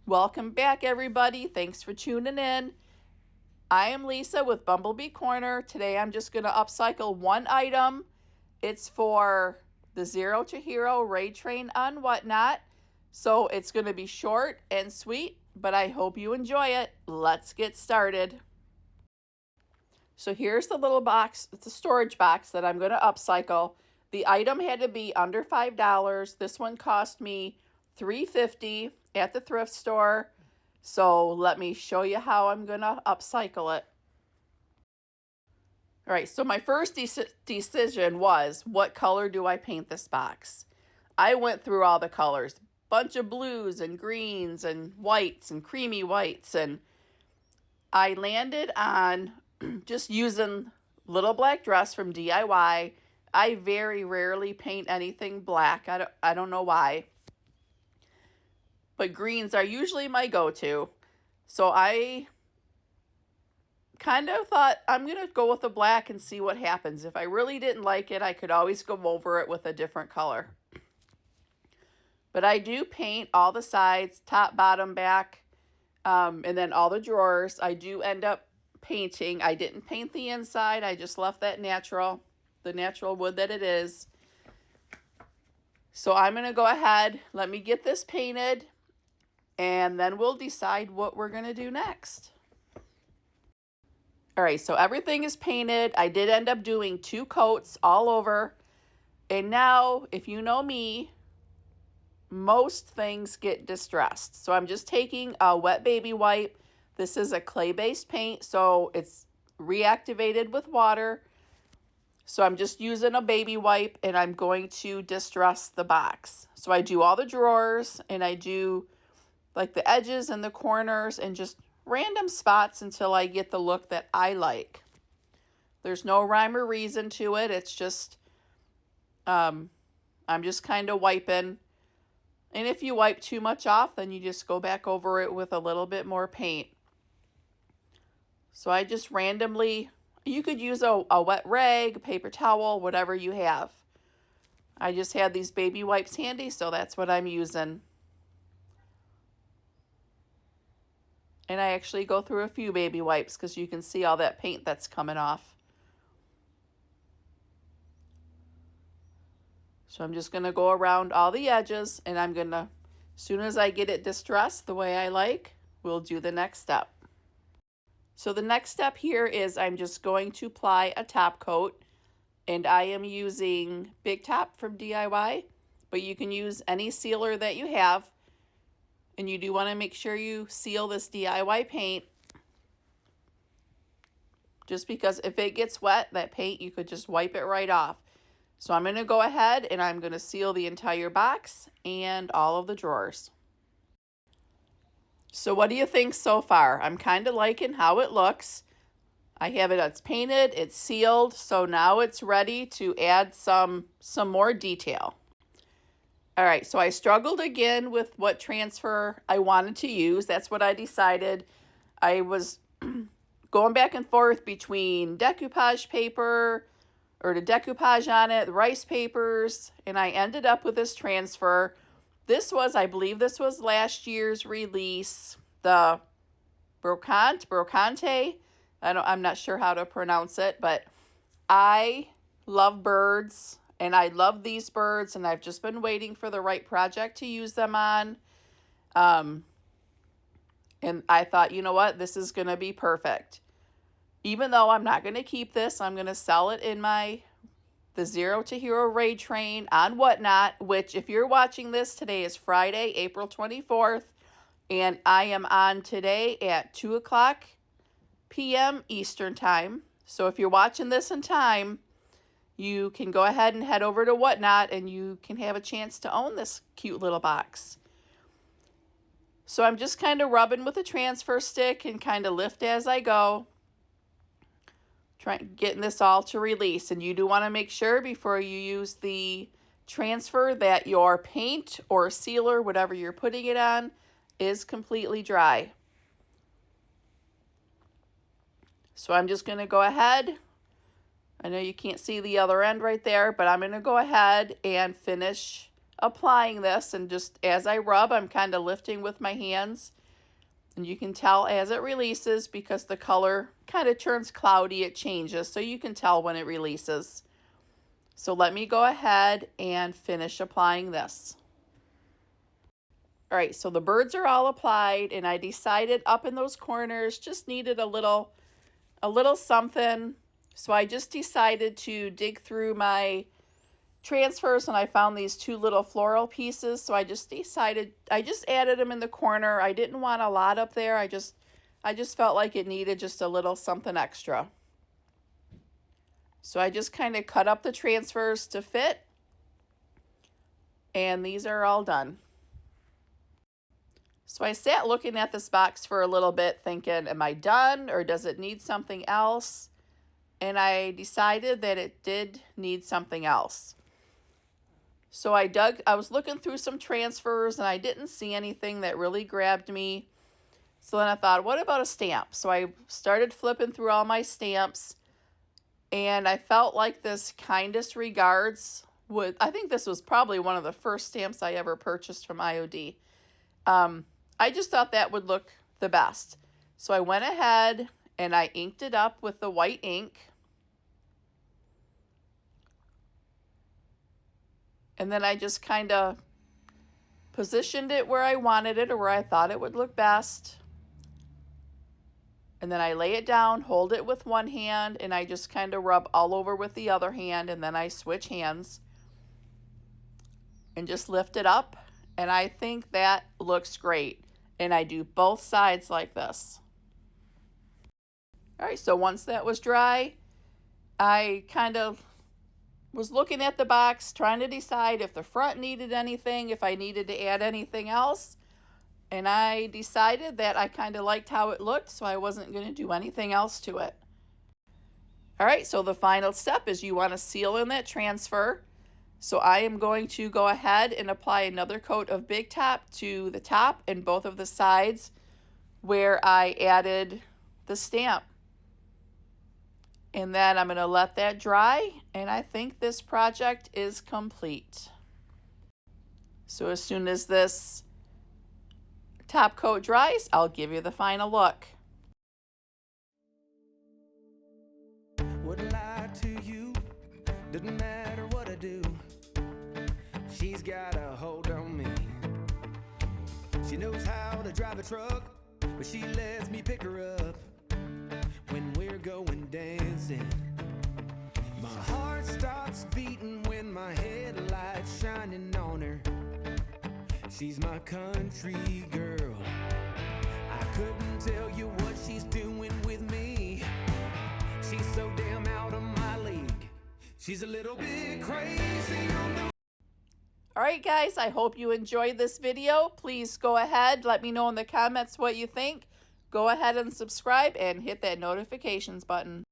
Welcome back, everybody. Thanks for tuning in. I am Lisa with Bumblebee Corner. Today I'm just going to upcycle one item. It's for the Zero to Hero Raid Train on Whatnot. So it's going to be short and sweet, but I hope you enjoy it. Let's get started. So here's the little box. It's a storage box that I'm going to upcycle. The item had to be under $5. This one cost me $3.50 at the thrift store. So let me show you how I'm going to upcycle it. All right, so my first decision was, what color do I paint this box? I went through all the colors, bunch of blues and greens and whites and creamy whites, and I landed on just using Little Black Dress from DIY. I very rarely paint anything black. I don't know why. But greens are usually my go-to. So I kind of thought I'm going to go with the black and see what happens. If I really didn't like it, I could always go over it with a different color. But I do paint all the sides, top, bottom, back, and then all the drawers. I do end up painting. I didn't paint the inside. I just left that natural, the natural wood that it is. So I'm going to go ahead, let me get this painted, and then we'll decide what we're going to do next. All right, so everything is painted. I did end up doing 2 coats all over. And now, if you know me, most things get distressed. So I'm just taking a wet baby wipe. This is a clay-based paint, so it's reactivated with water. So I'm just using a baby wipe, and I'm going to distress the box. So I do all the drawers, and I do like the edges and the corners and just random spots until I get the look that I like. There's no rhyme or reason to it. It's just, I'm just kind of wiping. And if you wipe too much off, then you just go back over it with a little bit more paint. So I just randomly, you could use a wet rag, paper towel, whatever you have. I just had these baby wipes handy, so that's what I'm using. And I actually go through a few baby wipes because you can see all that paint that's coming off. So I'm just going to go around all the edges, and I'm going to, as soon as I get it distressed the way I like, we'll do the next step. So the next step here is I'm just going to apply a top coat, and I am using Big Top from DIY, but you can use any sealer that you have. And you do want to make sure you seal this DIY paint, just because if it gets wet, that paint, you could just wipe it right off. So I'm going to go ahead and I'm going to seal the entire box and all of the drawers. So what do you think so far? I'm kind of liking how it looks. I have it, it's painted, it's sealed, so now it's ready to add some more detail. All right, so I struggled again with what transfer I wanted to use. That's what I decided. I was going back and forth between decoupage paper or the decoupage on it, the rice papers, and I ended up with this transfer. This was, I believe this was last year's release, the Brocante. I'm not sure how to pronounce it, but I love birds. And I love these birds, and I've just been waiting for the right project to use them on. And I thought, you know what, this is going to be perfect. Even though I'm not going to keep this, I'm going to sell it in the Zero to Hero Raid Train on Whatnot, which if you're watching this, today is Friday, April 24th, and I am on today at 2 p.m. Eastern Time. So if you're watching this in time, you can go ahead and head over to Whatnot and you can have a chance to own this cute little box. So I'm just kind of rubbing with a transfer stick and kind of lift as I go, getting this all to release. And you do want to make sure before you use the transfer that your paint or sealer, whatever you're putting it on, is completely dry. So I'm just going to go ahead. I know you can't see the other end right there, but I'm going to go ahead and finish applying this, and just as I rub, I'm kind of lifting with my hands. And you can tell as it releases, because the color kind of turns cloudy, it changes. So you can tell when it releases. So let me go ahead and finish applying this. All right, so the birds are all applied, and I decided up in those corners just needed a little something. So I just decided to dig through my transfers, and I found these two little floral pieces. So I just added them in the corner. I didn't want a lot up there. I just felt like it needed just a little something extra. So I just kind of cut up the transfers to fit, and these are all done. So I sat looking at this box for a little bit thinking, am I done or does it need something else? And I decided that it did need something else. So I was looking through some transfers and I didn't see anything that really grabbed me. So then I thought, what about a stamp? So I started flipping through all my stamps, and I felt like this kindest regards I think this was probably one of the first stamps I ever purchased from IOD. I just thought that would look the best. So I went ahead and I inked it up with the white ink. And then I just kind of positioned it where I wanted it or where I thought it would look best. And then I lay it down, hold it with one hand, and I just kind of rub all over with the other hand, and then I switch hands and just lift it up. And I think that looks great. And I do both sides like this. All right, so once that was dry, I kind of was looking at the box, trying to decide if the front needed anything, if I needed to add anything else. And I decided that I kind of liked how it looked, so I wasn't going to do anything else to it. All right, so the final step is you want to seal in that transfer. So I am going to go ahead and apply another coat of Big Top to the top and both of the sides where I added the stamp. And then I'm going to let that dry, and I think this project is complete. So as soon as this top coat dries, I'll give you the final look. Wouldn't lie to you, doesn't matter what I do. She's got a hold on me. She knows how to drive a truck, but she lets me pick her up when we're going dancing. My heart stops beating when my headlights shining on her. She's my country girl. I couldn't tell you what she's doing with me. She's so damn out of my league. She's a little bit crazy on the... All right, guys, I hope you enjoyed this video. Please go ahead, let me know in the comments what you think. Go ahead and subscribe and hit that notifications button.